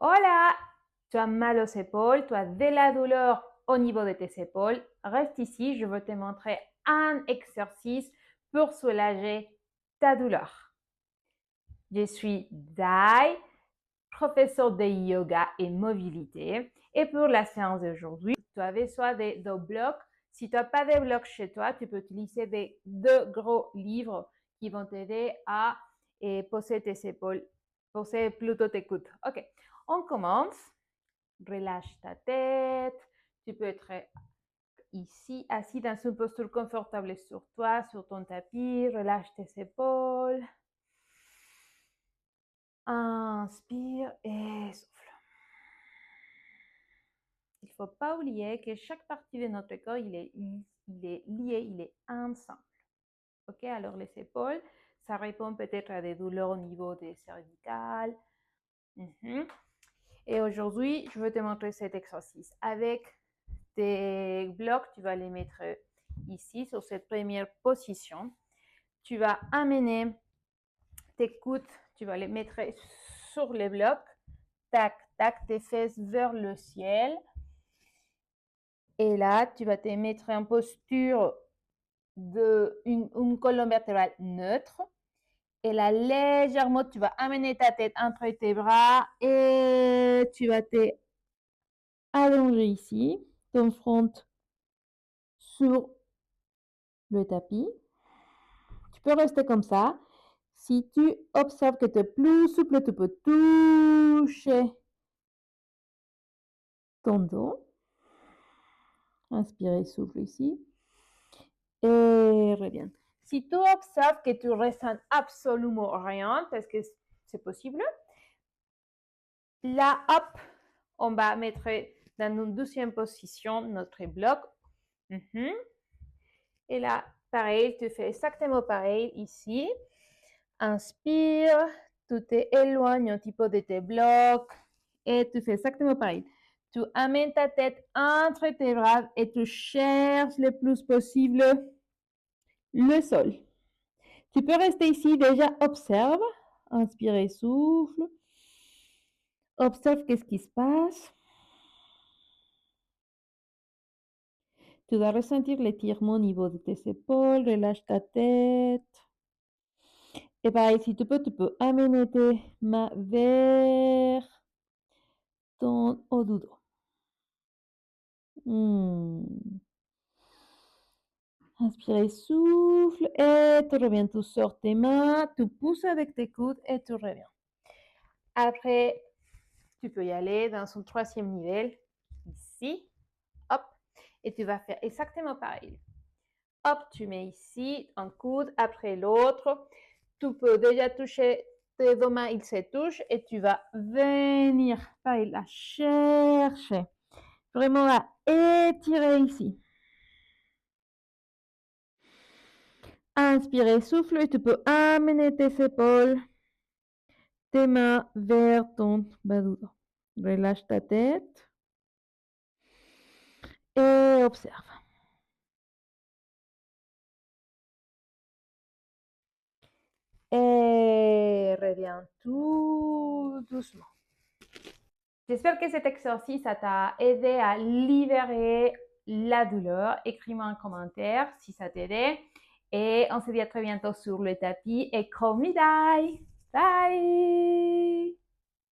Hola, tu as mal aux épaules, tu as de la douleur au niveau de tes épaules. Reste ici, je vais te montrer un exercice pour soulager ta douleur. Je suis Dai, professeur de yoga et mobilité. Et pour la séance d'aujourd'hui, tu as besoin de blocs. Si tu n'as pas de blocs chez toi, tu peux utiliser deux gros livres qui vont t'aider à poser tes épaules, poser plutôt tes coudes. Ok, on commence. Relâche ta tête. Tu peux être ici, assis dans une posture confortable sur toi, sur ton tapis. Relâche tes épaules. Inspire et souffle. Il ne faut pas oublier que chaque partie de notre corps, il est lié, il est ensemble. Ok, alors les épaules, ça répond peut-être à des douleurs au niveau des cervicales. Et aujourd'hui, je vais te montrer cet exercice. Avec tes blocs, tu vas les mettre ici, sur cette première position. Tu vas amener tes coudes, tu vas les mettre sur les blocs. Tac, tac, tes fesses vers le ciel. Et là, tu vas te mettre en posture une colonne vertébrale neutre. Et là, légèrement, tu vas amener ta tête entre tes bras et tu vas te allonger ici, ton front sur le tapis. Tu peux rester comme ça. Si tu observes que tu es plus souple, tu peux toucher ton dos. Inspire et souffle ici. Et reviens. Si tu observes que tu ressens absolument rien, parce que c'est possible, là, hop, on va mettre dans une deuxième position notre bloc. Et là, pareil, tu fais exactement pareil ici. Inspire, tu t'éloignes un petit peu de tes blocs et tu fais exactement pareil. Tu amènes ta tête entre tes bras et tu cherches le plus possible le sol. Tu peux rester ici, déjà observe. Inspire et souffle. Observe qu'est-ce qui se passe. Tu dois ressentir l'étirement au niveau de tes épaules. Relâche ta tête. Et pareil, si tu peux amener tes mains vers ton haut du dos. Inspire, souffle et tu reviens. Tu sors tes mains, tu pousses avec tes coudes et tu reviens. Après, tu peux y aller dans un troisième niveau, ici, hop, et tu vas faire exactement pareil. Hop, tu mets ici un coude après l'autre. Tu peux déjà toucher tes deux mains, ils se touchent et tu vas venir, pareil, la chercher. Vraiment à étirer ici. Inspire, souffle, tu peux amener tes épaules, tes mains vers ton bas du dos. Relâche ta tête et observe. Et reviens tout doucement. J'espère que cet exercice t'a aidé à libérer la douleur. Écris-moi un commentaire si ça t'aide. Et on se dit à très bientôt sur le tapis. Et call me Dai. Bye!